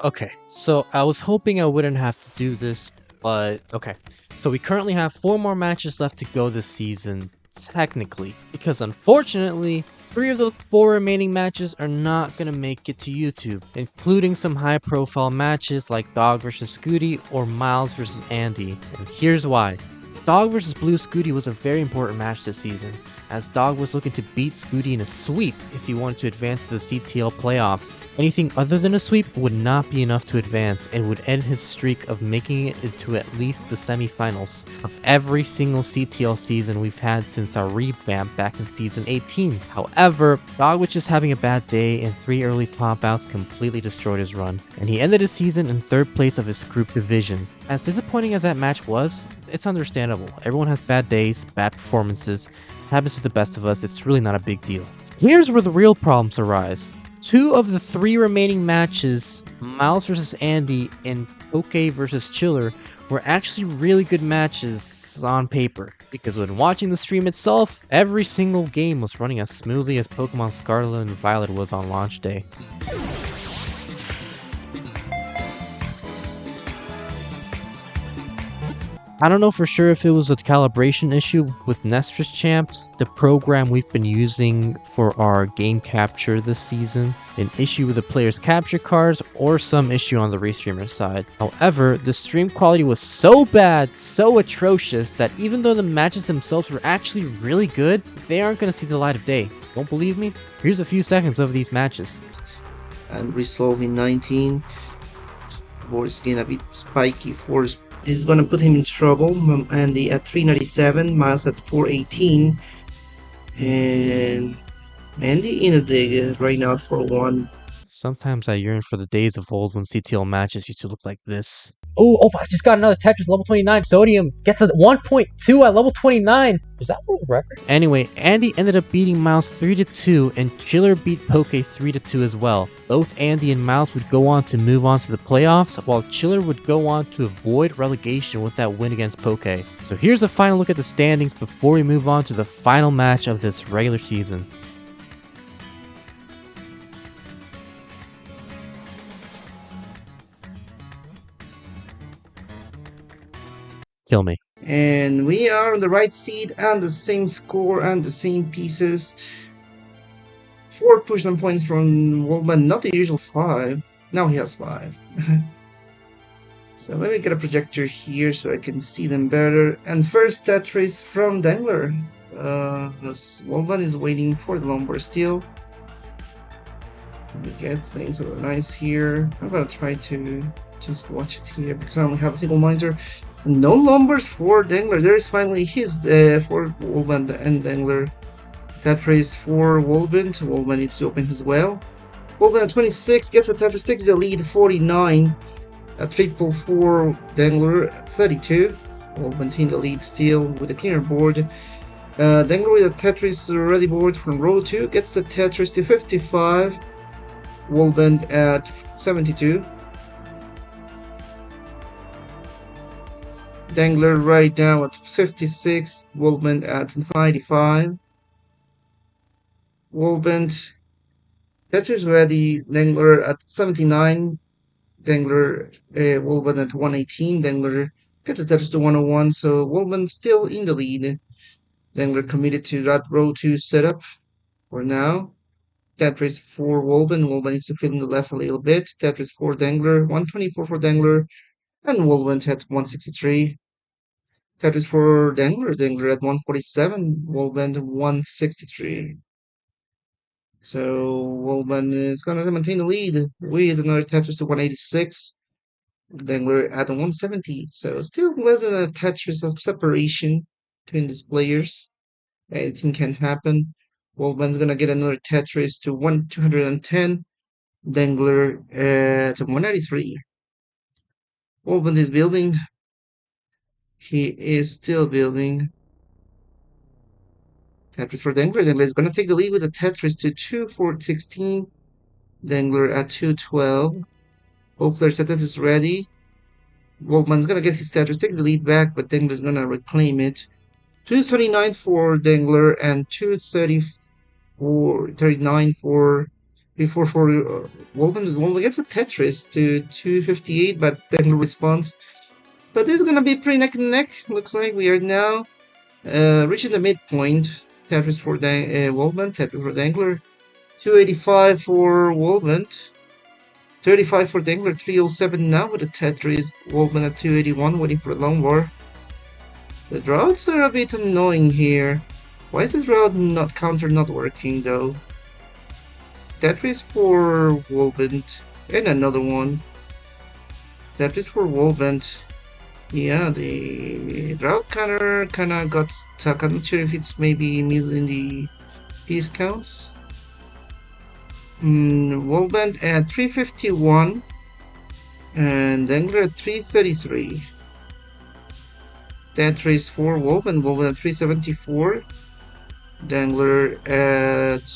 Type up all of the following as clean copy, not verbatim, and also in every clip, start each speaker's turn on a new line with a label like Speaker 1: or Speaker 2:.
Speaker 1: Okay, so I was hoping I wouldn't have to do this, but okay. So we currently have 4 more matches left to go this season, technically, because unfortunately, 3 of the 4 remaining matches are not gonna make it to YouTube, including some high-profile matches like Dog vs Scooty or Miles vs Andy, and here's why. Dog vs Blue Scooty was a very important match this season, as Dog was looking to beat Scooty in a sweep if he wanted to advance to the CTL playoffs. Anything other than a sweep would not be enough to advance and would end his streak of making it into at least the semifinals of every single CTL season we've had since our revamp back in season 18. However, Dog was just having a bad day and 3 early top outs completely destroyed his run, and he ended his season in 3rd place of his group division. As disappointing as that match was, it's understandable. Everyone has bad days, bad performances. Happens to the best of us, it's really not a big deal. Here's where the real problems arise. 2 of the 3 remaining matches, Miles vs Andy and Poke vs Chiller, were actually really good matches on paper, because when watching the stream itself, every single game was running as smoothly as Pokemon Scarlet and Violet was on launch day. I don't know for sure if it was a calibration issue with Netris Champs, the program we've been using for our game capture this season, an issue with the player's capture cards, or some issue on the Restreamer side. However, the stream quality was so bad, so atrocious, that even though the matches themselves were actually really good, they aren't going to see the light of day. Don't believe me? Here's a few seconds of these matches.
Speaker 2: And resolve in 19. Force getting a bit spiky. Force. This is gonna put him in trouble. Andy at 397, Miles at 418, and Andy in a dig right now for 1.
Speaker 1: Sometimes I yearn for the days of old when CTL matches used to look like this. Oh, I just got another Tetris level 29. Sodium gets a 1.2 at level 29. Is that world record? Anyway, Andy ended up beating Miles 3-2, and Chiller beat Poke 3-2 as well. Both Andy and Miles would go on to move on to the playoffs, while Chiller would go on to avoid relegation with that win against Poke. So here's a final look at the standings before we move on to the final match of this regular season. Kill me.
Speaker 2: And we are on the right seed and the same score and the same pieces. 4 push-down points from Wallbant, not the usual 5. Now he has 5. So let me get a projector here so I can see them better. And first Tetris from Dengler. Wallbant is waiting for the Lombard still. Let me get things that are nice here. I'm gonna try to just watch it here because I only have a single monitor. No numbers for Dangler. There is finally his for Wallbant and Dangler. Tetris for Wallbant. Wallbant needs to open as well. Wallbant at 26 gets a Tetris, takes the lead 49. A triple for Dangler 32. Wallbant in the lead still with a cleaner board. Dangler with a Tetris ready board from row 2 gets the Tetris to 55. Wallbant at 72. Dangler right now at 56, Wallbant at 95. Wallbant, Tetris ready, Dangler at 79. Dangler, Wallbant at 118. Dangler gets a Tetris to 101, so Wallbant still in the lead. Dangler committed to that row 2 setup for now. Tetris for Wallbant. Wallbant needs to fill in the left a little bit. Tetris for Dangler, 124 for Dangler, and Wallbant at 163. Tetris for Dangler. Dangler at 147. Wallbant 163. So Wallbant is going to maintain the lead with another Tetris to 186. Dangler at 170. So still less than a Tetris of separation between these players. Anything can happen. Wallbant's going to get another Tetris to 210. Dangler at 193. Wallbant is building. He is still building. Tetris for Dangler. Dangler is going to take the lead with a Tetris to 2-4-16. Dangler at 212. Both players at Tetris ready. Wallbant's going to get his Tetris, takes the lead back, but Dangler's going to reclaim it. 239 for Dangler and 239 for before for Wolman gets a Tetris to 258, but Dengler responds. But this is gonna be pretty neck and neck. Looks like we are now reaching the midpoint. Tetris for Wallbant, Tetris for Dangler. 285 for Wallbant. 35 for Dengler, 307 now with the Tetris. Wolman at 281, waiting for a long war. The droughts are a bit annoying here. Why is this drought counter not working though? Tetris for Wolbant, and another one. Tetris for Wolbant. Yeah, the drought counter kinda got stuck. I'm not sure if it's maybe middle in the piece counts. Wallbant at 351 and Dengler at 333. Tetris for Wallbant at 374. Dangler at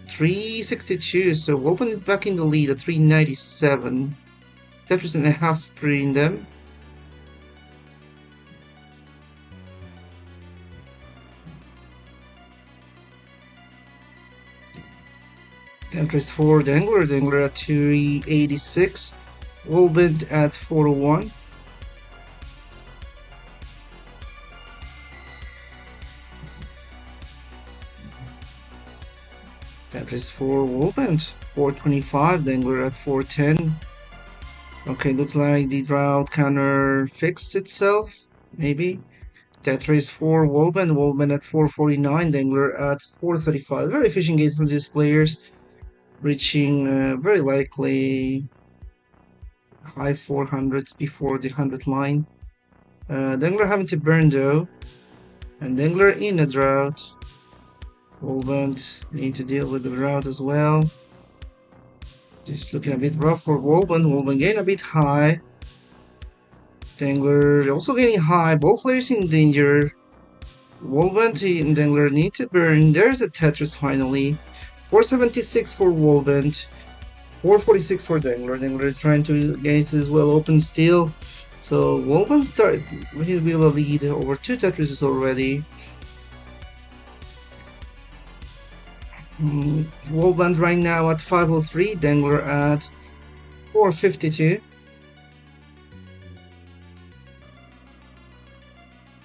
Speaker 2: 362. So Wallbant is back in the lead at 397. Tetris and a half screen them. Tetris for Dangler, Dangler at 286, Wallbant at 401. Tetris for Wallbant, 425, Dangler at 410. Okay, looks like the drought counter fixed itself, maybe. Tetris for Wallbant, Wallbant at 449, Dangler at 435. Very efficient games from these players, reaching very likely high 400s before the 100 line. Dangler having to burn though, and Dangler in a drought. Wallbant need to deal with the drought as well. Just looking a bit rough for Wallbant. Wallbant getting a bit high. Dangler also getting high. Both players in danger. Wallbant and Dangler need to burn. There's a Tetris finally. 476 for Wallbant. 446 for Dangler. Dangler is trying to get his well open still. So Wallbant start really will lead over 2 Tetrises already. Wallbant right now at 503, Dangler at 452.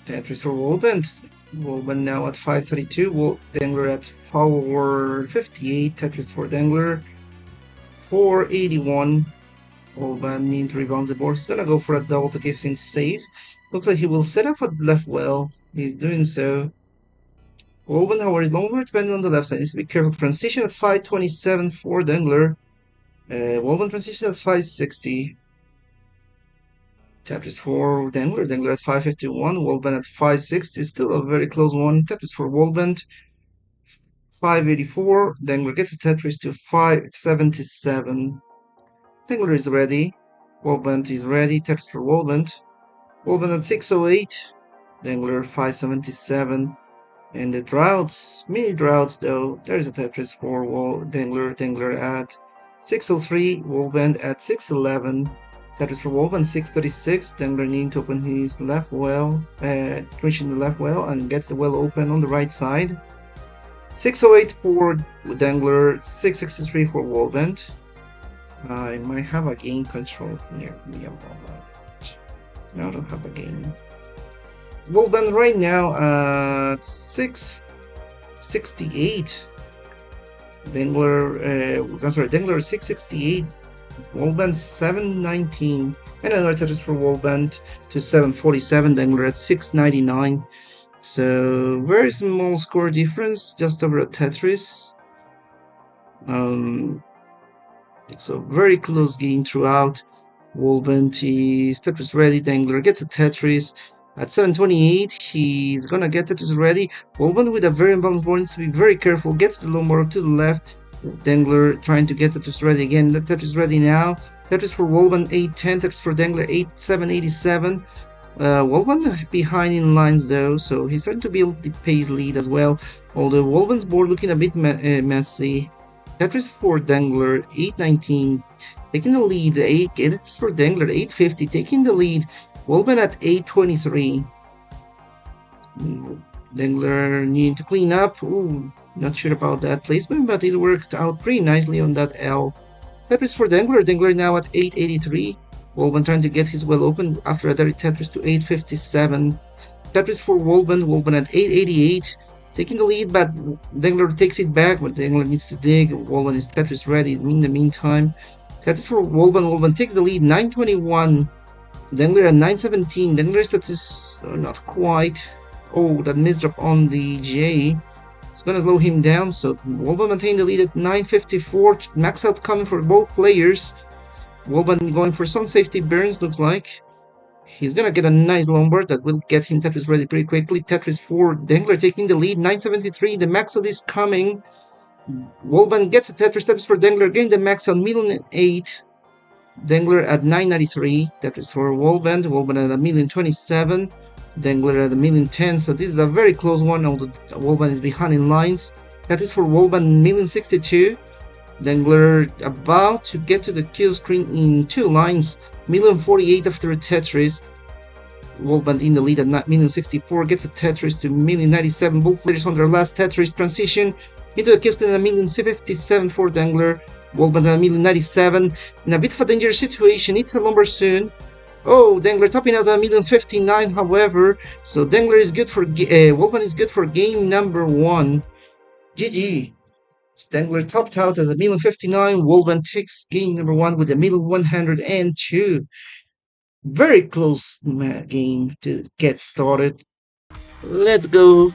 Speaker 2: Tetris for Wallbant. Wallbant now at 532, Dangler at 458, Tetris for Dangler, 481. Wallbant need to rebound the board. He's gonna go for a double to keep things safe. Looks like he will set up at left well. He's doing so. Wallbant, however, is longer depending on the left side. Needs to be careful. Transition at 527 for Dangler. Wallbant transition at 560. Tetris for Dangler. Dangler at 551. Wallbant at 560. Still a very close one. Tetris for Wallbant. 584. Dangler gets a Tetris to 577. Dangler is ready. Wallbant is ready. Tetris for Wallbant. Wallbant at 608. Dangler 577. And the droughts, mini droughts though, there's a Tetris for Dangler. Dangler at 603, Wallbant at 611. Tetris for Wallbant 636. Dangler needing to open his left well, reaching the left well and gets the well open on the right side. 608 for Dangler, 663 for Wallbant. I might have a game control here. No, I don't have a game. Wallbant right now at 668. Dangler, Dangler 668. Wallbant 719. And another Tetris for Wallbant to 747. Dangler at 699. So very small score difference, just over a Tetris. So very close game throughout. Wallbant is Tetris ready. Dangler gets a Tetris. At 728, he's gonna get Tetris ready. Wallbant with a very imbalanced board needs to be very careful. Gets the low board to the left. Dangler trying to get Tetris ready again. The Tetris ready now. Tetris for Wallbant 810. Tetris for Dangler 8787. Wallbant behind in lines though, so he's trying to build the pace lead as well. Although Wallbant's board looking a bit messy. Tetris for Dangler 819. Taking the lead. Tetris for Dangler 850. Taking the lead. Wallbant at 823. Dengler need to clean up. Ooh, not sure about that placement, but it worked out pretty nicely on that L. Tetris for Dengler. Dengler now at 883. Wallbant trying to get his well open after a direct Tetris to 857. Tetris for Wallbant. Wallbant at 888. Taking the lead, but Dengler takes it back, but Dengler needs to dig. Wallbant is Tetris ready in the meantime. Tetris for Wallbant. Wallbant takes the lead, 921. Dangler at 917. Dangler's Tetris not quite. Oh, that misdrop on the J. It's gonna slow him down, so Wallbant maintained the lead at 954. Max out coming for both players. Wallbant going for some safety burns, looks like. He's gonna get a nice Lombard that will get him Tetris ready pretty quickly. Tetris for Dangler taking the lead, 973. The max out is coming. Wallbant gets a Tetris for Dangler, getting the max out, 1,008,000. Dangler at 993. Tetris for Wallbant. Wallbant at 1,027,000. Dangler at 1,010,000. So this is a very close one, although Wallbant is behind in lines. That is for Wallbant, 1,062,000. Dangler about to get to the kill screen in 2 lines. 1,048,000 after a Tetris. Wallbant in the lead at 1,064,000. Gets a Tetris to 1,097,000. Both players on their last Tetris transition into the kill screen at 1,057,000 for Dangler. Wallbant at 1,097,000. In a bit of a dangerous situation. It's a Lombard soon. Oh, Dangler topping out at 1,059,000, however. So Dangler is good for Wallbant is good for game number 1. GG. Dangler topped out at 1,059,000. Wallbant takes game number 1 with 1,102. Very close game to get started. Let's go.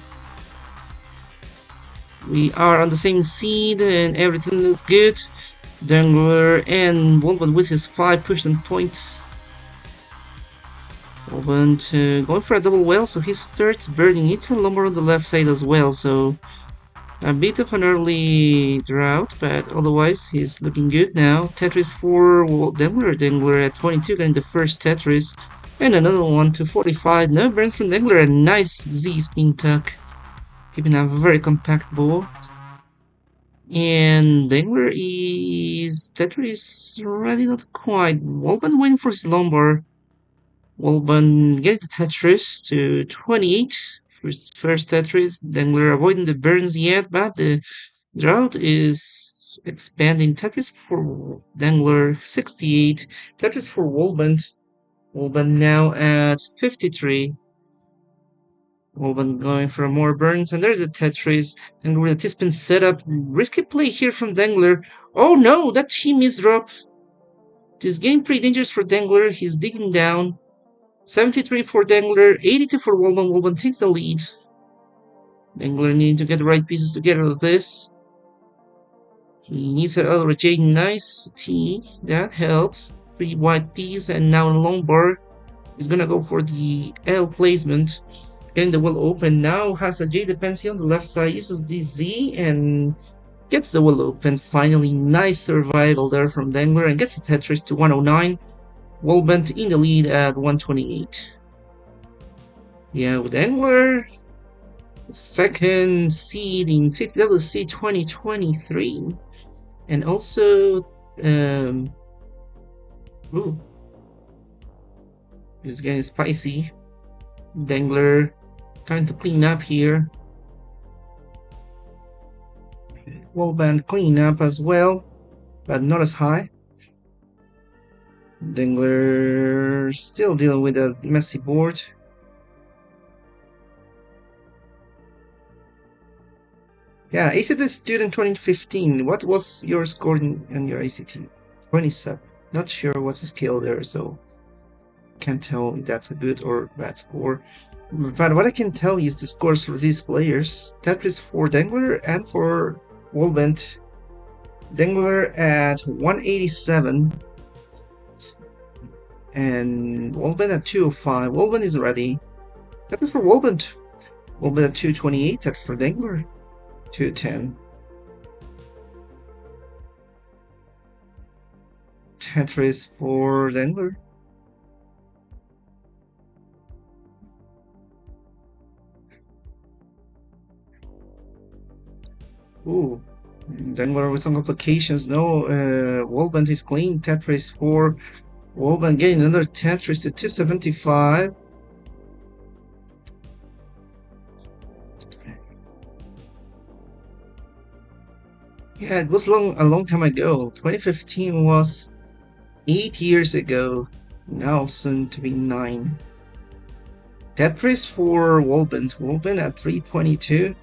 Speaker 2: We are on the same seed and everything is good. Dangler and Wallbant with his 5 push and points. Wallbant going for a double well, so he starts burning. It's a Lombard on the left side as well, so a bit of an early drought, but otherwise he's looking good now. Tetris for Dangler. Dangler at 22 getting the first Tetris, and another one to 45. No burns from Dangler. A nice Z spin tuck, keeping a very compact board. And Dangler is Tetris ready, not quite. Wallbant waiting for his Lombard. Wallbant getting the Tetris to 28. First Tetris. Dangler avoiding the burns yet, but the drought is expanding. Tetris for Dangler 68. Tetris for Wallbant. Wallbant now at 53. Wallbant going for more burns, and there's a Tetris, and with a T-spin setup. Risky play here from Dangler. Oh no, that team misdrop. This game pretty dangerous for Dangler. He's digging down. 73 for Dangler, 82 for Wallbant. Wallbant takes the lead. Dangler needing to get the right pieces to get out of this. He needs a L or a J. Nice T. That helps. 3 white Ps, and now a Lombard. He's gonna go for the L placement. Getting the well open. Now has a J dependency on the left side. Uses the Z and gets the well open. Finally, nice survival there from Dangler and gets a Tetris to 109. Wallbant in the lead at 128. Yeah, with Dangler, second seed in CTL 2023, and also ooh, this is getting spicy. Dangler trying to clean up here. Wallbant clean up as well, but not as high. Dangler still dealing with a messy board. Yeah, ACT student 2015. What was your score in your ACT? 27. Not sure what's the scale there, so can't tell if that's a good or bad score. But what I can tell you is the scores for these players. Tetris for Dangler and for Wallbant. Dangler at 187. And Wallbant at 205. Wallbant is ready. Tetris for Wallbant. Wallbant at 228. Tetris for Dangler. 210. Tetris for Dangler. Ooh, Dangler with some complications. No, Wallbant is clean. Tetris for Wallbant getting another Tetris to 275. Yeah, it was a long time ago. 2015 was 8 years ago. Now soon to be 9. Tetris for Wallbant. Wallbant at 322.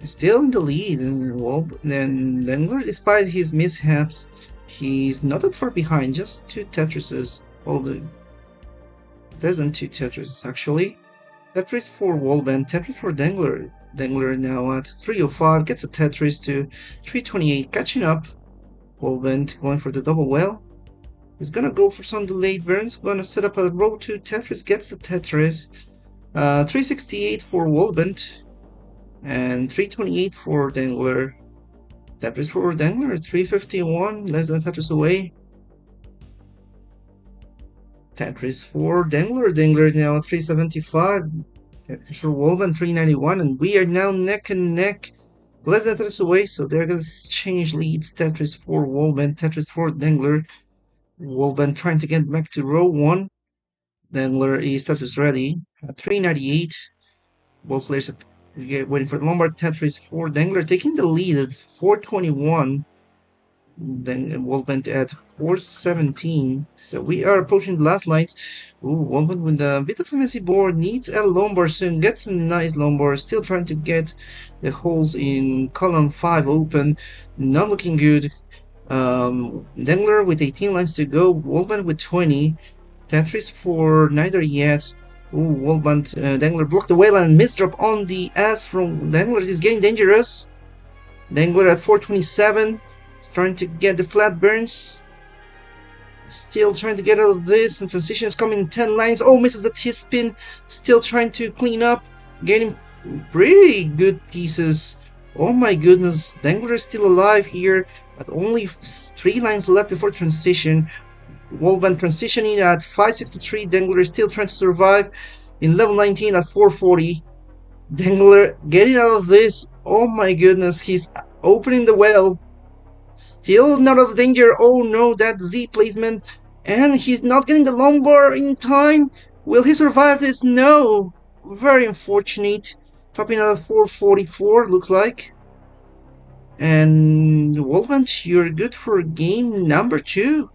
Speaker 2: Still in the lead. And Dengler, despite his mishaps, he's not that far behind. Just 2 Tetrises. Although, less than 2 Tetrises actually. Tetris for Wallbant. Tetris for Dengler. Dengler now at 305. Gets a Tetris to 328. Catching up. Wallbant going for the double well. He's gonna go for some delayed burns. Gonna set up a row to Tetris. Gets the Tetris. 368 for Wallbant. And 328 for Dangler. Tetris for Dangler. 351. Less than Tetris away. Tetris for Dangler. Dangler now at 375. Tetris for Wallbant 391. And we are now neck and neck. Less than Tetris away. So they're gonna change leads. Tetris for Wallbant. Tetris for Dangler. Wallbant trying to get back to row 1. Dangler is Tetris ready at 398. Both players waiting for the Lombard. Tetris for Dangler taking the lead at 421. Then Wallbant at 417. So we are approaching the last lines. Ooh, Wallbant with a bit of a messy board. Needs a Lombard soon. Gets a nice Lombard. Still trying to get the holes in column 5 open. Not looking good. Dangler with 18 lines to go. Wallbant with 20. Tetris for neither yet. Ooh, Wallbant, Dangler blocked the whale and misdrop on the ass from Dangler. It is getting dangerous. Dangler at 427. He's trying to get the flat burns. Still trying to get out of this. And transition is coming in 10 lines. Oh, misses the T-spin. Still trying to clean up. Getting pretty good pieces. Oh my goodness. Dangler is still alive here. But only 3 lines left before transition. Wallbant transitioning at 563. Dangler is still trying to survive in level 19 at 440. Dangler getting out of this. Oh my goodness, he's opening the well. Still not out of danger. Oh no, that Z placement. And he's not getting the Lombard in time. Will he survive this? No. Very unfortunate. Topping out at 444, looks like. And Wallbant, you're good for game number 2.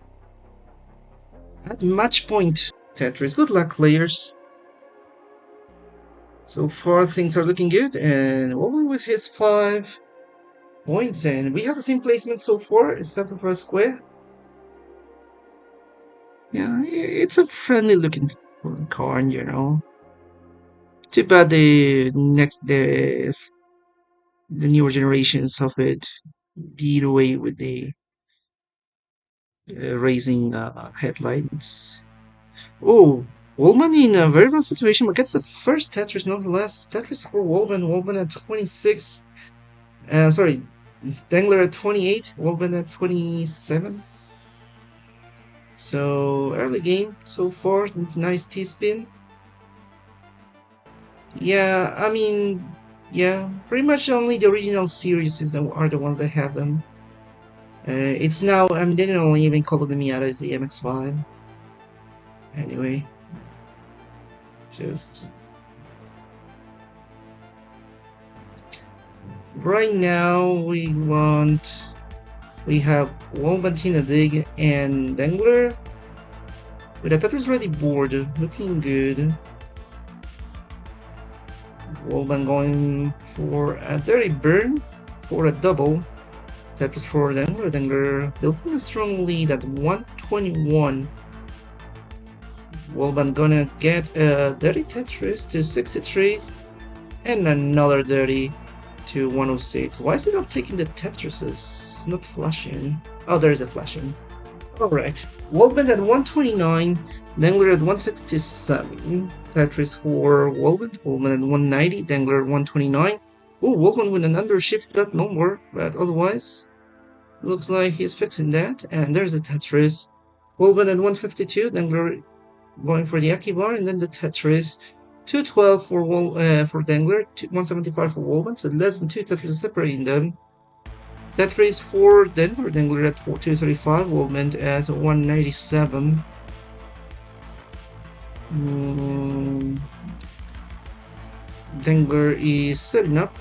Speaker 2: At match point. Tetris, good luck, players. So far, things are looking good, and Wolman with his 5 points, and we have the same placement so far, except for a square. Yeah, it's a friendly looking card, you know. Too bad the newer generations of it did away with the raising headlights. Oh, Wolman in a very wrong situation, but gets the first Tetris nonetheless. Tetris for Wolman. Wolman at 26. Sorry, Dangler at 28. Wolman at 27. So, early game so far. Nice T-spin. Yeah, I mean, yeah, pretty much only the original series are the ones that have them. It's now, I mean, they don't even call it the Miata, it's the MX-5. Anyway, just right now we have Wallbant in a dig and Dengler with a Tetris ready board, looking good. Wallbant going for a dirty burn for a double. Tetris for Dengler. Dengler building a strong lead at 121. Wallbant gonna get a dirty Tetris to 63 and another dirty to 106. Why is it not taking the Tetrises? It's not flashing. Oh, there is a flashing. Alright. Wallbant at 129, Dangler at 167. Tetris for Wallbant. Wallbant at 190, Dangler 129. Oh, Wallbant with an undershift, that no more, but otherwise looks like he's fixing that. And there's the Tetris. Wallbant at 152, Dangler going for the Akibar, and then the Tetris. 212 for Dangler, 175 for Wallbant, so less than 2 Tetris separating them. Tetris for Dangler, Dangler at 235, Wallbant at 197. Dangler is setting up.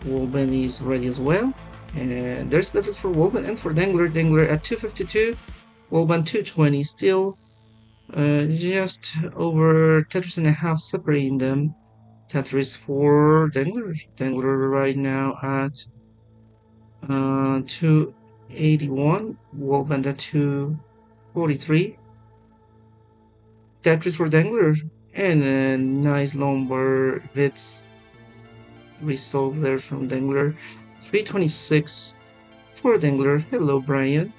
Speaker 2: Wolman is ready as well. And there's Tetris for Wolman and for Dangler. Dangler at 252. Wallbant 220 still just over Tetris and a half separating them. Tetris for Dangler. Dangler right now at 281. Wallbant at 243. Tetris for Dangler. And a nice lumbar bits resolved there from Dangler. 326 for Dangler. Hello, Brian.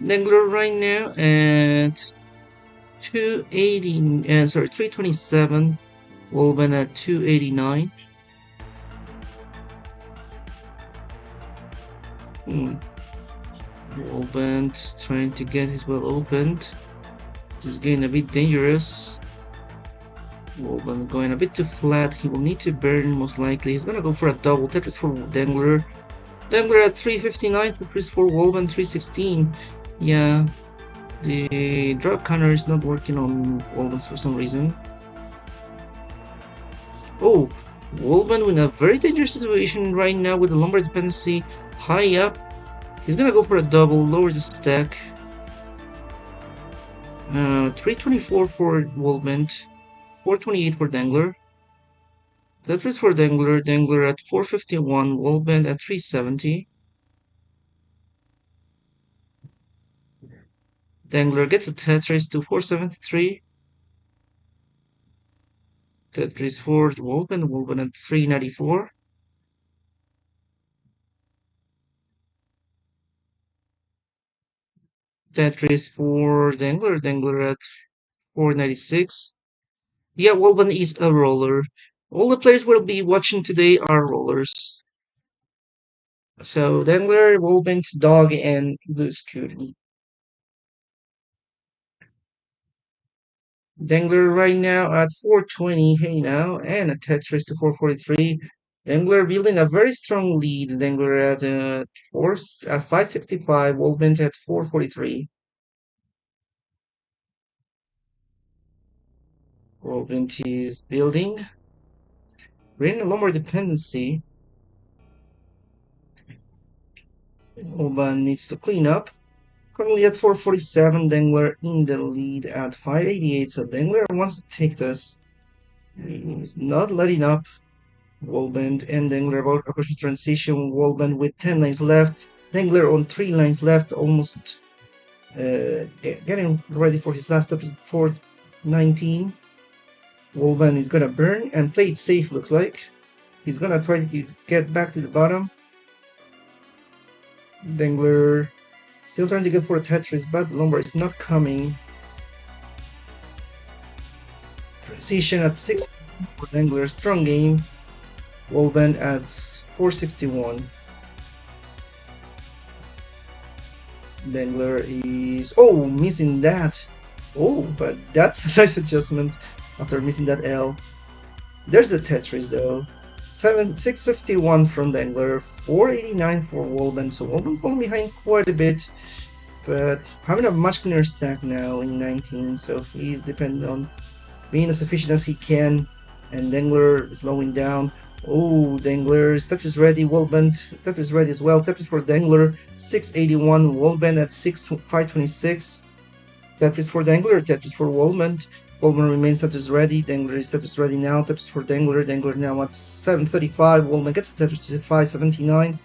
Speaker 2: Dangler right now at 327. Wallbant at 289. Wallbant trying to get his well opened. This is getting a bit dangerous. Wallbant going a bit too flat. He will need to burn most likely. He's gonna go for a double. Tetris for Dangler. Dangler at 359. Tetris for Wallbant 316. Yeah, the drug counter is not working on Wallbant for some reason. Oh, Wallbant in a very dangerous situation right now with the lumbar dependency high up. He's gonna go for a double, lower the stack. 324 for Wallbant, 428 for Dangler. Tetris for Dangler. Dangler at 451. Wallbant at 370. Dangler gets a Tetris to 473. Tetris for Wallbant. Wallbant at 394. Tetris for Dangler. Dangler at 496. Yeah, Wallbant is a roller. All the players we'll be watching today are rollers. So Dangler, Wallbant, Dog, and Blue Scooty. Dangler right now at 420, hey now, and a Tetris to 443. Dangler building a very strong lead. Dangler at 565, Wallbant at 443. Wallbant is building. We're in a lumbar dependency. Wallbant needs to clean up. Currently at 447, Dangler in the lead at 588. So Dangler wants to take this. He's not letting up. Wallbant and Dangler about approaching transition. Wallbant with 10 lines left. Dangler on 3 lines left, almost getting ready for his last step. 419. Wallbant is gonna burn and play it safe, looks like. He's gonna try to get back to the bottom. Dangler still trying to get for a Tetris, but the lumbar is not coming. Transition at 6 for Dangler, strong game. Wallbant at 461. Dangler is missing that. But that's a nice adjustment after missing that L. There's the Tetris though. 651 from Dangler, 489 for Wallbant. So Wallbant falling behind quite a bit, but having a much cleaner stack now in 19. So he's dependent on being as efficient as he can. And Dangler is slowing down. Dangler's Tetris ready. Wallbant Tetris ready as well. Tetris for Dangler, 681. Wallbant at 526. Tetris for Dangler. Tetris for Wallbant. Wallbant remains Tetris ready. Dangler is Tetris ready now. Tetris for Dangler. Dangler now at 735. Wallbant gets the Tetris to 579.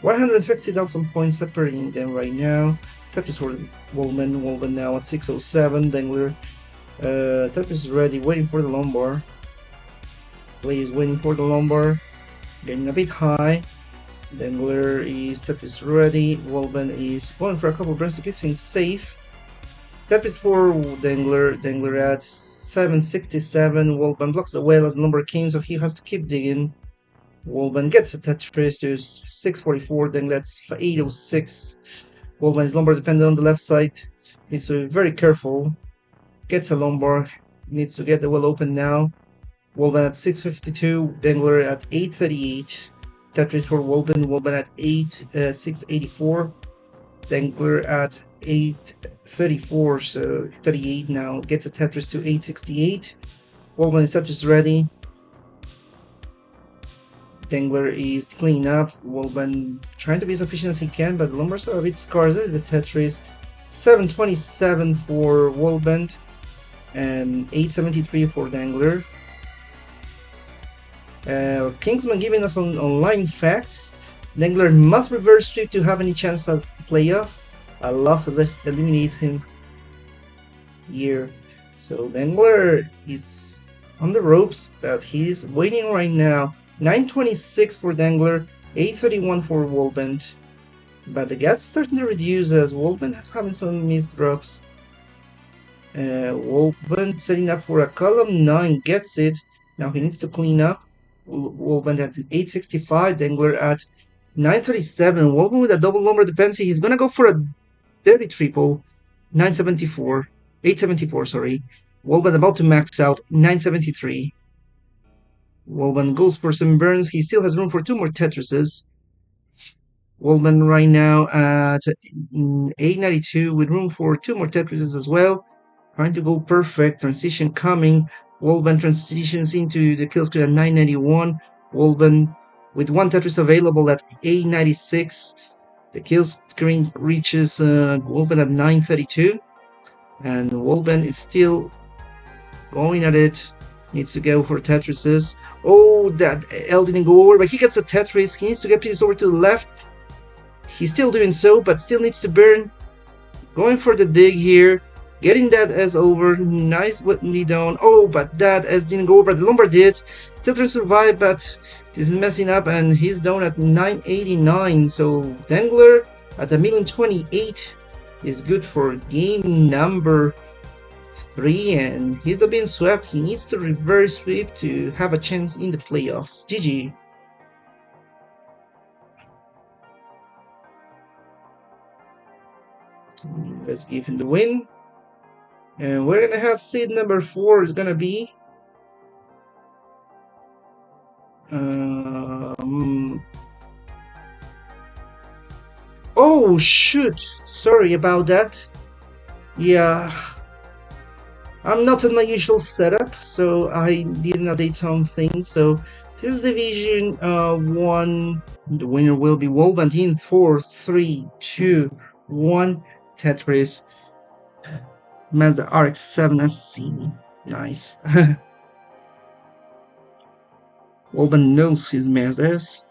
Speaker 2: 150,000 points separating them right now. Tetris for Wallbant. Wallbant now at 607. Dangler. Tetris is ready, waiting for the lumbar. Play is waiting for the lumbar. Getting a bit high. Dangler is Tetris ready. Wallbant is going for a couple of burns to keep things safe. Tetris for Dangler. Dangler at 767. Wallbant blocks the well as the number came, so he has to keep digging. Wallbant gets a Tetris to 644. Dangler at 806. Wallbant is lumbar dependent on the left side. Needs to be very careful. Gets a lumbar. Needs to get the well open now. Wallbant at 652. Dangler at 838. Tetris for Wallbant. Wallbant at 684. Dangler at 834, so 38 now. Gets a Tetris to 868. Wallbant is Tetris ready. Dengler is cleaning up. Wallbant trying to be as efficient as he can, but the numbers are a bit scarce. There's the Tetris. 727 for Wallbant and 873 for Dangler. Kingsman giving us online facts. Dangler must reverse sweep to have any chance at the playoff. A loss eliminates him here. So Dangler is on the ropes, but he's waiting right now. 926 for Dangler, 831 for Wallbant. But the gap's starting to reduce as Wallbant has having some missed drops. Wallbant setting up for a column 9, gets it. Now he needs to clean up. Wallbant at 865, Dangler at 937. Wallbant with a double lumber dependency. He's gonna go for a dirty triple. 974. 874, sorry. Wallbant about to max out. 973. Wallbant goes for some burns. He still has room for 2 more Tetrises. Wallbant right now at 892 with room for 2 more Tetrises as well. Trying to go perfect. Transition coming. Wallbant transitions into the kill screen at 991. Wallbant with 1 Tetris available at 896. The kill screen reaches Wallbant at 932. And Wallbant is still going at it. Needs to go for Tetrises. Oh, that L didn't go over, but he gets a Tetris. He needs to get pieces over to the left. He's still doing so, but still needs to burn. Going for the dig here. Getting that S over. Nice whipping down. Oh, but that S didn't go over. The lumbar did. Still trying to survive, but this is messing up, and he's down at 989. So Dangler at 1,028 is good for game number 3, and he's not being swept. He needs to reverse sweep to have a chance in the playoffs. GG. Let's give him the win. And we're gonna have seed number 4 is gonna be oh shoot, sorry about that. Yeah, I'm not in my usual setup, so I didn't update something. So this is division 1. The winner will be Wallbant in 4, 3, 2, 1. Tetris Mazda RX-7 FC. Nice. Wallbant knows his Mazdas.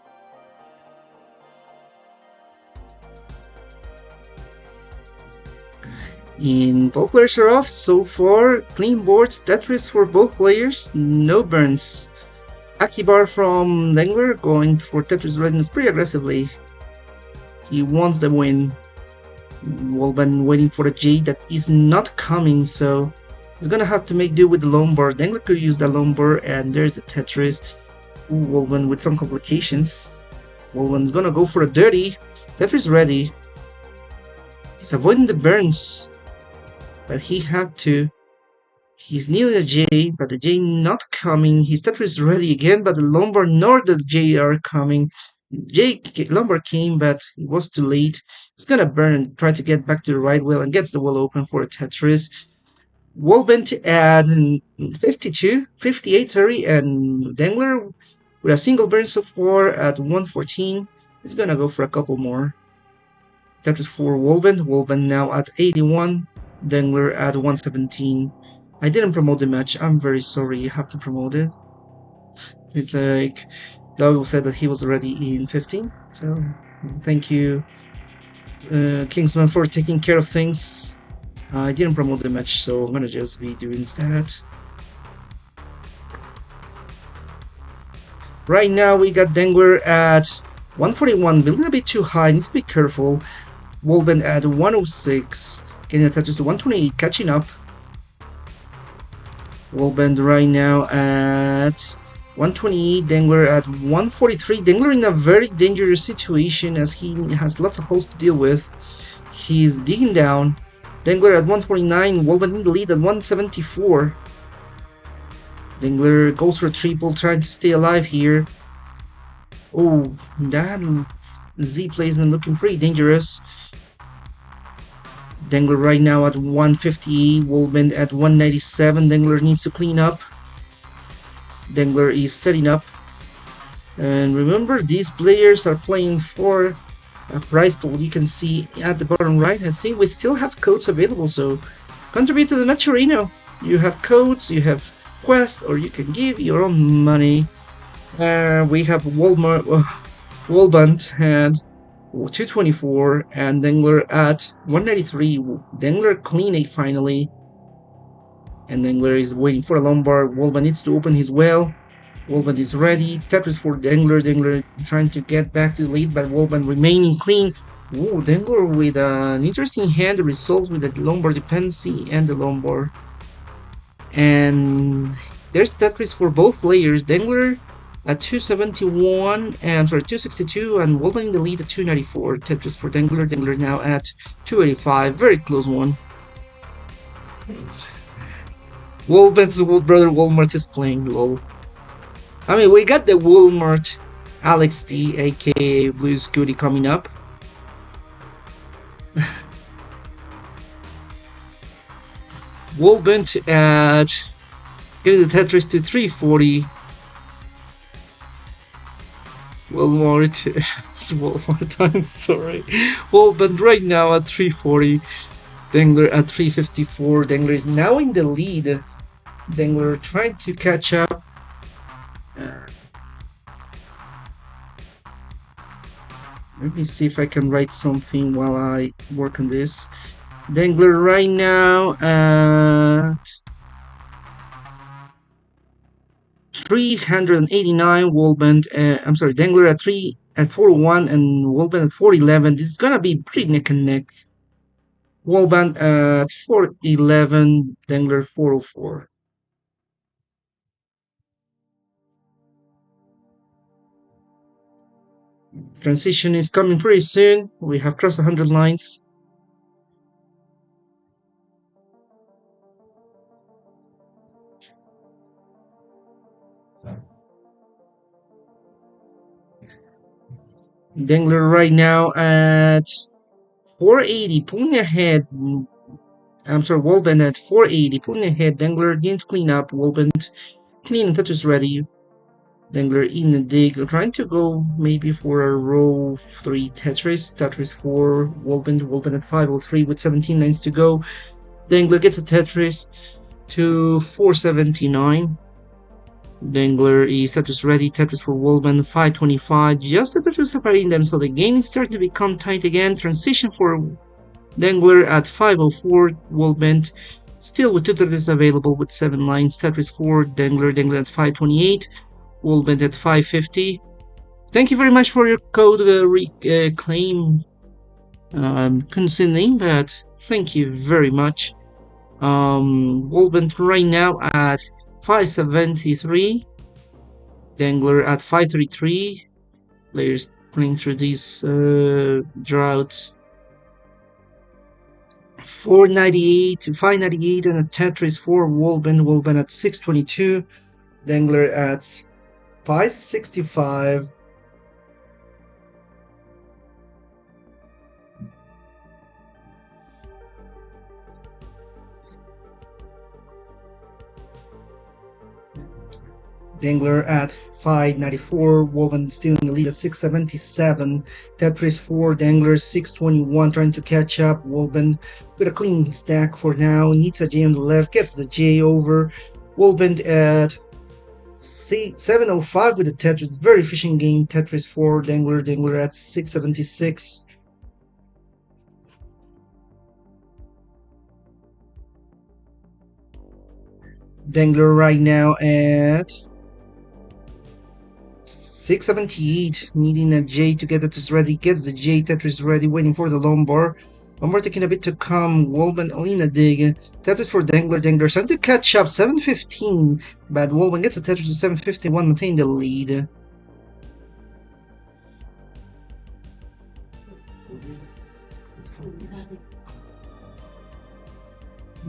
Speaker 2: And both players are off so far. Clean boards, Tetris for both players, no burns. Akibar from Dengler going for Tetris readiness pretty aggressively. He wants the win. Wallbant waiting for a J that is not coming, so he's gonna have to make do with the lumbar. Dengler could use the lumbar, and there's the Tetris. Ooh, Wallbant with some complications. Wallbant's gonna go for a dirty. Tetris ready. He's avoiding the burns, but he had to. He's nearly a J, but the J not coming. His Tetris ready again, but the lumbar nor the J are coming. Lumbar came, but it was too late. He's gonna burn and try to get back to the right wheel and gets the wheel open for a Tetris. Wallbant at 58, sorry, and Dangler with a single burn so far at 114. He's gonna go for a couple more. Tetris for Wallbant. Wallbant now at 81. Dangler at 117. I didn't promote the match. I'm very sorry. You have to promote it. It's like Doug said that he was already in 15. So thank you, Kingsman, for taking care of things. I didn't promote the match, so I'm gonna just be doing that. Right now we got Dangler at 141, building a bit too high. Needs to be careful. Wallbant at 106, getting attached to 128, catching up. Wallbant right now at 128, Dangler at 143. Dangler in a very dangerous situation as he has lots of holes to deal with. He's digging down. Dangler at 149, Wallbant in the lead at 174. Dangler goes for a triple, trying to stay alive here. Oh, that Z placement looking pretty dangerous. Dangler right now at 158, Wallbant at 197. Dangler needs to clean up. Dangler is setting up. And remember, these players are playing for a prize pool. You can see at the bottom right. I think we still have codes available, so contribute to the match arena. You have codes, you have quests, or you can give your own money. We have Wallbant and 224 and Dengler at 193. Dengler clean 8 finally. And Dengler is waiting for a Lombard. Wallbant needs to open his well. Wallbant is ready. Tetris for Dengler. Dengler trying to get back to the lead, but Wallbant remaining clean. Ooh, Dengler with an interesting hand. The results with the Lombard dependency and the Lombard. And there's Tetris for both players. Dengler at 271, and sorry, 262, and Wallbant in the lead at 294. Tetris for Dengler. Dengler now at 285. Very close one. Wallbant's brother Walmart is playing lol. I mean, we got the Walmart Alex T, aka Blue Scooty, coming up. Wallbant at getting the Tetris to 340. Walmart, I'm sorry. Wallbant right now at 340. Dangler at 354. Dangler is now in the lead. Dangler trying to catch up. Let me see if I can write something while I work on this. Dangler right now at 389. Wallbant, I'm sorry, Dangler at 401 and Wallbant at 411. This is gonna be pretty neck and neck. Wallbant at 411, Dangler 404. Transition is coming pretty soon. We have crossed 100 lines. Dengler right now at 480, pulling ahead. I'm sorry, Wallbant at 480, pulling ahead. Dengler didn't clean up. Wallbant clean and Tetris ready. Dengler in the dig, trying to go maybe for a row 3 Tetris. Tetris 4, Wallbant at 503 with 17 lines to go. Dengler gets a Tetris to 479. Dangler is Tetris ready. Tetris for Wallbant 525. Just the Tetris separating them, so the game is starting to become tight again. Transition for Dangler at 504. Wallbant still with 2 Tetris available with 7 lines. Tetris for Dangler at 528. Wallbant at 550. Thank you very much for your code claim. Couldn't see the name, but thank you very much. Wallbant right now at 573. Dangler at 533. Players playing through these droughts. 498 to 598 and a Tetris for Wallbant at 622. Dangler at 565. Dangler at 594, Wallbant still in the lead at 677, Tetris 4, Dangler 621, trying to catch up. Wallbant with a clean stack for now, needs a J on the left, gets the J over. Wallbant at 705 with the Tetris, very efficient game. Tetris 4, Dangler at 676. Dangler right now at 678, needing a J to get the Tetris ready, gets the J, Tetris ready, waiting for the Lombard. Lombard taking a bit to come, Wallbant in a dig, Tetris for Dangler trying to catch up, 715, but Wallbant gets a Tetris to 751, maintain the lead.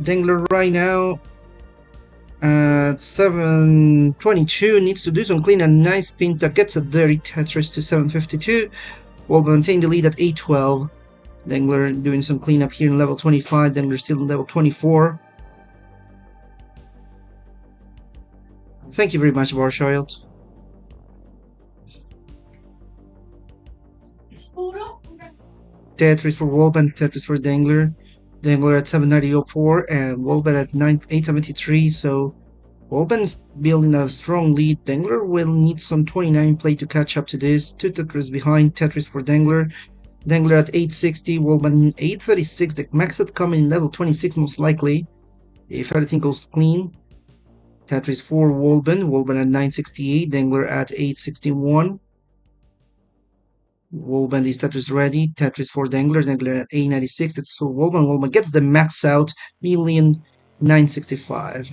Speaker 2: Dangler right now at 722, needs to do some clean and nice pinta, gets a dirty Tetris to 752. Wallbant maintain the lead at 812. Dangler doing some cleanup here in level 25. Dangler still in level 24. Thank you very much, Warchild. Tetris for Wallbant, Tetris for Dengler. Dangler at 790.04 and Wallbant at 873. So Wallbant's building a strong lead. Dangler will need some 29 play to catch up to this. 2 Tetris behind. Tetris for Dangler. Dangler at 860. Wallbant 836. The max out coming in level 26 most likely, if everything goes clean. Tetris for Wallbant. Wallbant at 968. Dangler at 861. Wallbant is Tetris ready. Tetris for Dangler. Dangler at 896. It's for Wallbant. Wallbant gets the max out. 1,965.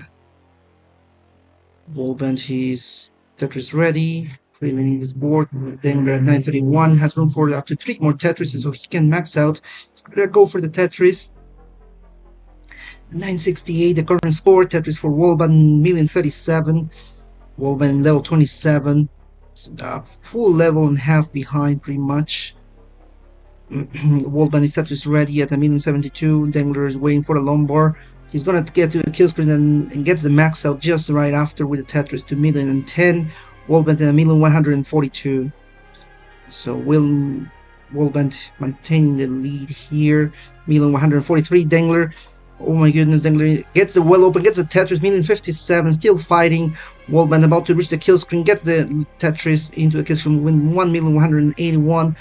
Speaker 2: Wallbant is Tetris ready. Filling his board. Dangler at 931. Has room for up to 3 more Tetrises so he can max out. He's gonna go for the Tetris. 968, the current score. Tetris for Wallbant, 1,037. Wallbant level 27. Full level and half behind, pretty much. Wallbant is Tetris ready at 1,072. Dangler is waiting for the lumbar. He's gonna get to the kill screen and gets the max out just right after with the Tetris to 1,010. Wallbant at 1,142. So Wallbant maintaining the lead here. 1,143. Dangler. Oh my goodness, Dengler gets the well open, gets the Tetris, 1,057, still fighting. Wallbant about to reach the kill screen, gets the Tetris into the kill screen, win 1,181.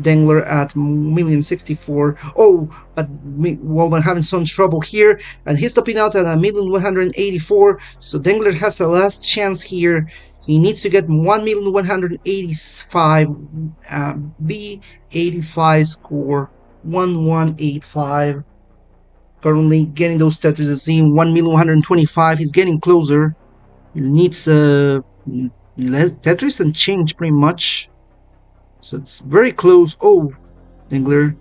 Speaker 2: Dangler at 1,064. Oh, but Wallbant having some trouble here, and he's topping out at 1,184. So Dangler has a last chance here. He needs to get 1,185, B85 score, 1185. Currently getting those Tetris at scene, 1,125. He's getting closer. He needs less Tetris and change pretty much. So it's very close. Oh, Dangler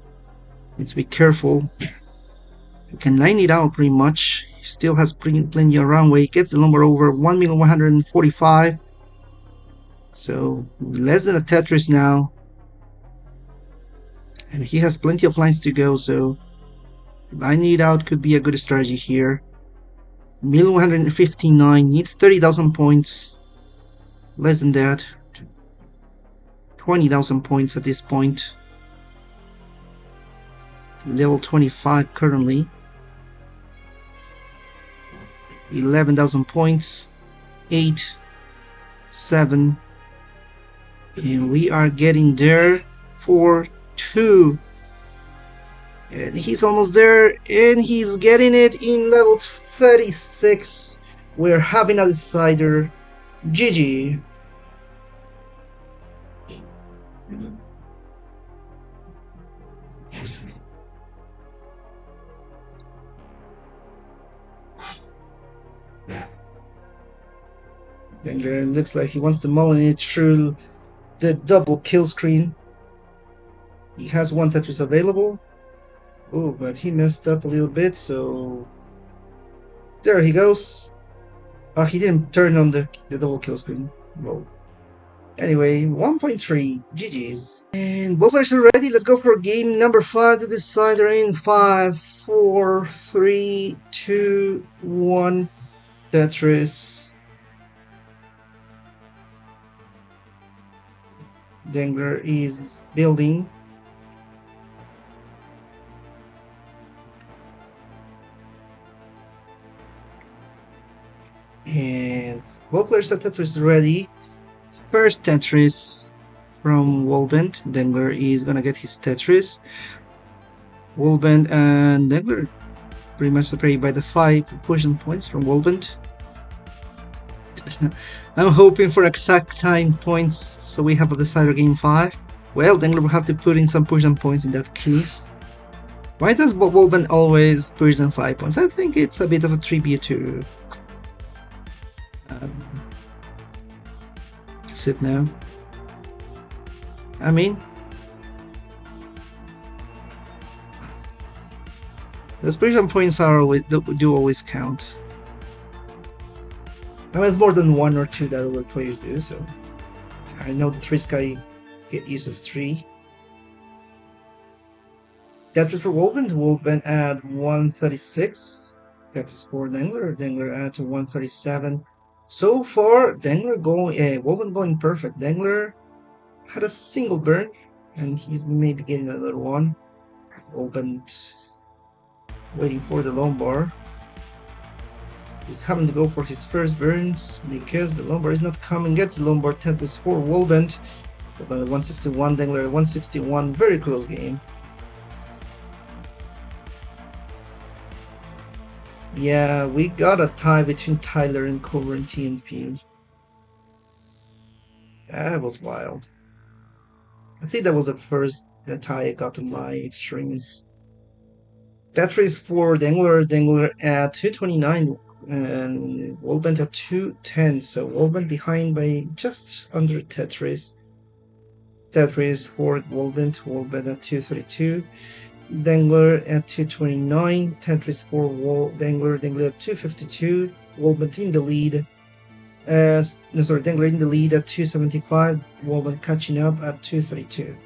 Speaker 2: needs to be careful. He can line it out pretty much. He still has plenty of runway. He gets the number over 1,145. So less than a Tetris now. And he has plenty of lines to go, so lining it out could be a good strategy here. 1,159 needs 30,000 points. Less than that. 20,000 points at this point. Level 25 currently. 11,000 points. 8, 7. And we are getting there for 2. And he's almost there, and he's getting it in level 36. We're having a decider. GG. Dangler looks like he wants to mulligan it through the double kill screen. He has 1 Tetris available. Oh, but he messed up a little bit, so there he goes. He didn't turn on the double kill screen. Whoa. Anyway, 1.3 GG's. And both players are ready. Let's go for game number 5 to decide in 5, 4, 3, 2, 1. Tetris. Dengler is building. And both players are Tetris ready. First Tetris from Wallbant. Dangler is gonna get his Tetris. Wallbant and Dangler pretty much separated by the 5 pushing points from Wallbant. I'm hoping for exact time points so we have a decider game 5. Well, Dangler will have to put in some push-down points in that case. Why does Wallbant always push down 5 points? I think it's a bit of a tribute to sit now. I mean, the push-down points are always, do always count. I mean, it's more than 1 or 2 that other players do, so I know that this guy uses 3. Tetris for Wallbant. Wallbant at 136. Tetris for Dangler. Dangler at 137. So far, Dangler going, Wallbant going perfect. Dangler had a single burn, and he's maybe getting another one. Wallbant waiting for the lone bar. He's having to go for his first burns because the lone bar is not coming. Gets the lone bar. Tetris for Wallbant. 161, Dengler 161. Very close game. Yeah, we got a tie between Tyler and Cobra and TNP. That was wild. I think that was the first tie I got on my extremes. Tetris for Dengler at 229 and Wallbant at 210. So Wallbant behind by just under Tetris. Tetris for Wallbant at 232. Dangler at 229. Tetris for Dangler at 252. Wallbant in the lead. Dangler in the lead at 275. Wallbant catching up at 232.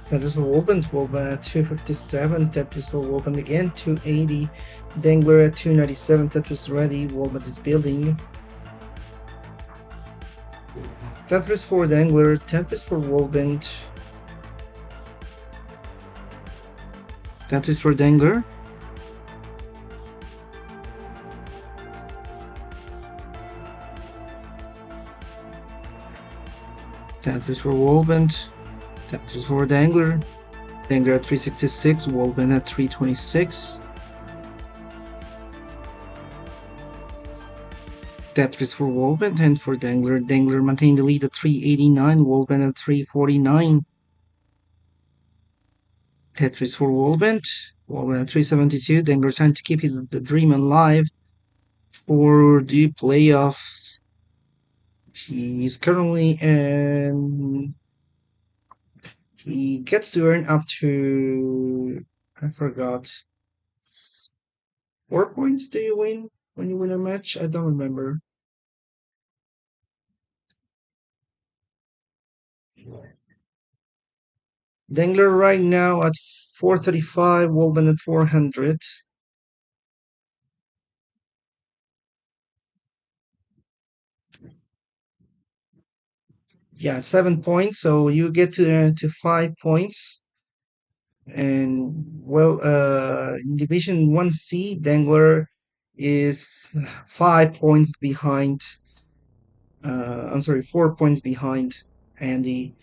Speaker 2: Tetris for Wallbant at 257, Tetris for Wallbant again, 280, Dangler at 297, Tetris ready, Wallbant is building. Tetris for Dangler, Tetris for Wallbant. Tetris for Dangler. Tetris for Wallbant. Tetris for Dangler. Dangler at 366, Wallbant at 326. Tetris for Wallbant and for Dangler. Dangler maintained the lead at 389, Wallbant at 349. Tetris for Wallbant. Wallbant at 372. Dangler trying to keep the dream alive for the playoffs. He's currently in. He gets to earn up to, I forgot, 4 points do you win when you win a match? I don't remember. Dangler right now at 435, Wallbant at 400. Yeah, 7 points, so you get to 5 points. And well, in Division 1C, Dangler is 5 points behind. I'm sorry, 4 points behind Andy.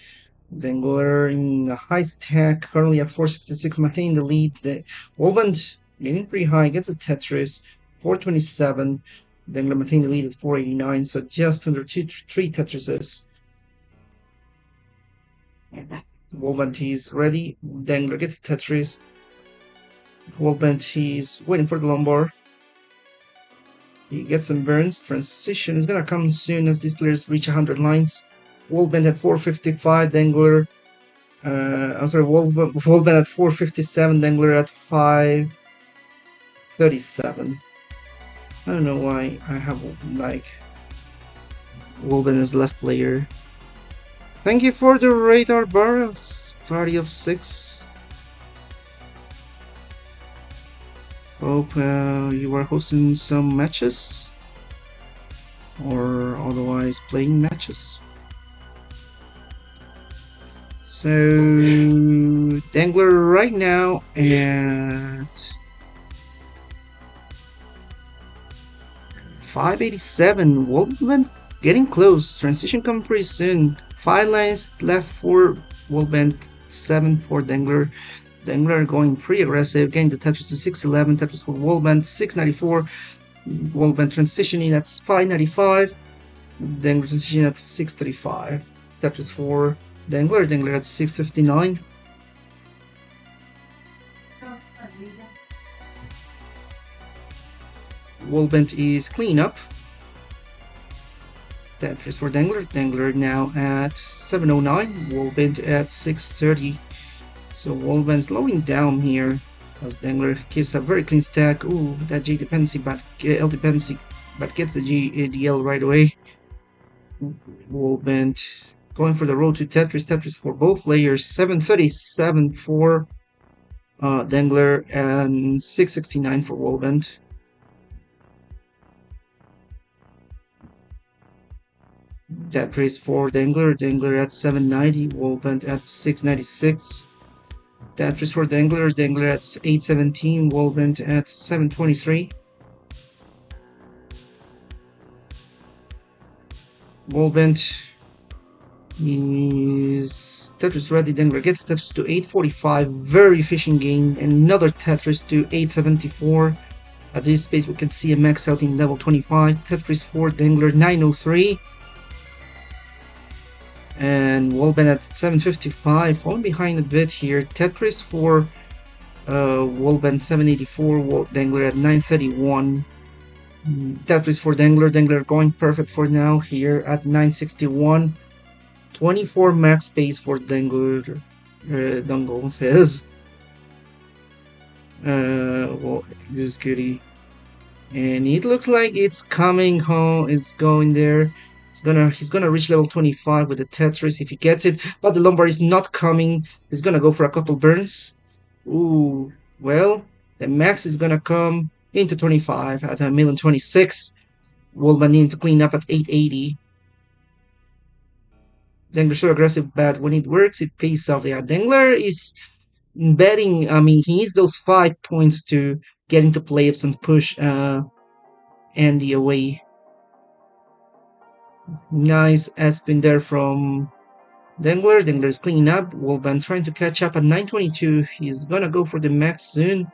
Speaker 2: Dengler in the high stack, currently at 466, maintaining the lead. The Wallbant getting pretty high, gets a Tetris, 427. Dengler maintaining the lead at 489, so just under 3 Tetrises. Wallbant is ready. Dengler gets Tetris. Wallbant is waiting for the lumbar. He gets some burns. Transition is gonna come soon as these players reach 100 lines. Wallbant at 455, Dengler. I'm sorry, Wallbant at 457, Dengler at 537. I don't know why I have like Wallbant as left player. Thank you for the radar bar. Party of 6. Hope you are hosting some matches or otherwise playing matches. So Dangler right now at 587. Wallbant getting close. Transition coming pretty soon. 5 lines left for Wallbant, 7 for Dangler. Dangler going pretty aggressive, getting the Tetris to 611. Tetris for Wallbant, 694. Wallbant transitioning at 595. Dangler transitioning at 635. Tetris for Dangler at 659. Wallbant is clean up. Tetris for Dangler now at 709. Wallbant at 630. So Wallbant slowing down here as Dangler keeps a very clean stack. Ooh, that G dependency, but L dependency, but gets the GDL right away. Wallbant going for the road to Tetris. Tetris for both players. 737 for Dangler and 669 for Wallbant. Tetris for Dengler. Dengler at 790. Wallbant at 696. Tetris for Dangler. Dangler at 817. Wallbant at 723. Wallbant is Tetris ready. Dangler gets Tetris to 845. Very efficient gain. Another Tetris to 874. At this space, we can see a max out in level 25. Tetris for Dangler 903. And Wallbant at 755, falling behind a bit here. Tetris for Wallbant 784, Dangler at 931. Tetris for Dangler, Dangler going perfect for now here at 961. 24 max space for Dangler, Dungle says. Well, this is goody. And it looks like it's coming home, it's going there. He's gonna reach level 25 with the Tetris if he gets it, but the Lombard is not coming. He's gonna go for a couple burns. Ooh, well, the max is gonna come into 25 at 1,026. Wolman needing to clean up at 880. Dengler's so aggressive, but when it works, it pays off. Yeah, Dengler is betting. I mean, he needs those 5 points to get into playoffs and push Andy away. Nice S-spin there from Dengler. Dengler is cleaning up. Wallbant trying to catch up at 922. He's gonna go for the max soon.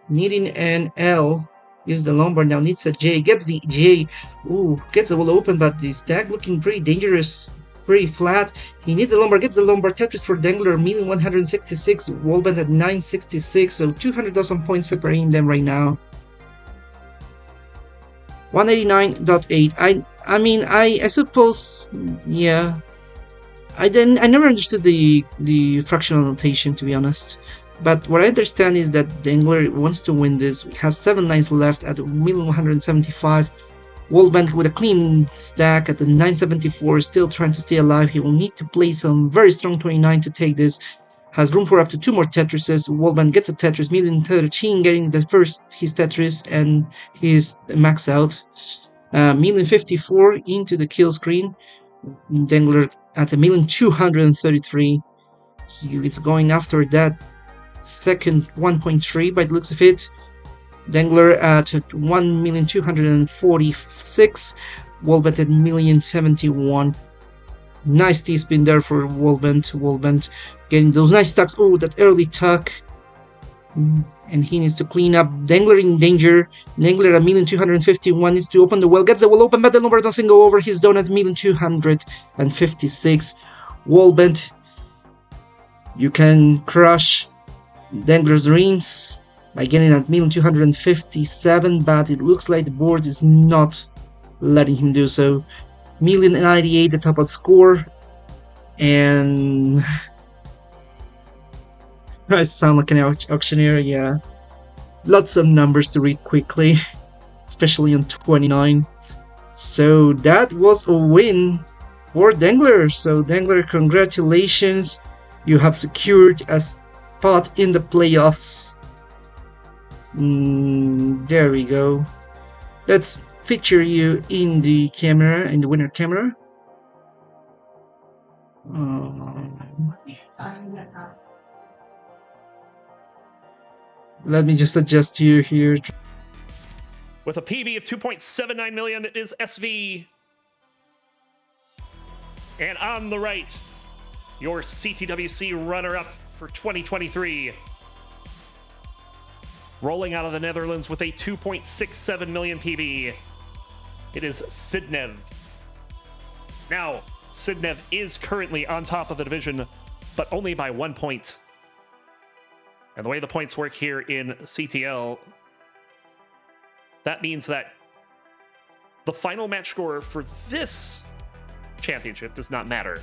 Speaker 2: Needing an L. Use the Lombard now. Needs a J. Gets the J. Ooh, gets the wall open, but the stack looking pretty dangerous. Pretty flat. He needs the Lombard. Gets the Lombard. Tetris for Dengler. 1,166. Wallbant at 966. So 200,000 points separating them right now. 189.8. I mean, I suppose, yeah. I never understood the fractional notation, to be honest. But what I understand is that Dangler wants to win this. He has 7 lines left at 1,175. Wallbant with a clean stack at the 974, still trying to stay alive. He will need to play some very strong 29 to take this. Has room for up to 2 more Tetrises. Wallbant gets a Tetris, 1,013, getting his Tetris, and he's max out. 1,054 into the kill screen. Dangler at 1,233. It's going after that second 1.3 by the looks of it. Dangler at 1,246. Wallbant at 1,071. Nice T-spin there for Wallbant. Wallbant getting those nice tucks. Oh, that early tuck. And he needs to clean up. Dangler in danger. Dangler at 1,251 needs to open the well. Gets the well open, but the number doesn't go over. He's down at 1,256. Wallbant, you can crush Dangler's dreams by getting at 1,257, but it looks like the board is not letting him do so. 1,098, the top out score, and I sound like an auctioneer, yeah. Lots of numbers to read quickly, especially on 29. So that was a win for Dangler. So Dangler, congratulations. You have secured a spot in the playoffs. There we go. Let's picture you in the camera, in the winner camera. Let me just adjust you here.
Speaker 3: With a PB of 2.79 million, it is SV. And on the right, your CTWC runner-up for 2023. Rolling out of the Netherlands with a 2.67 million PB, it is Sidnev. Now, Sidnev is currently on top of the division, but only by 1 point. And the way the points work here in CTL, that means that the final match score for this championship does not matter.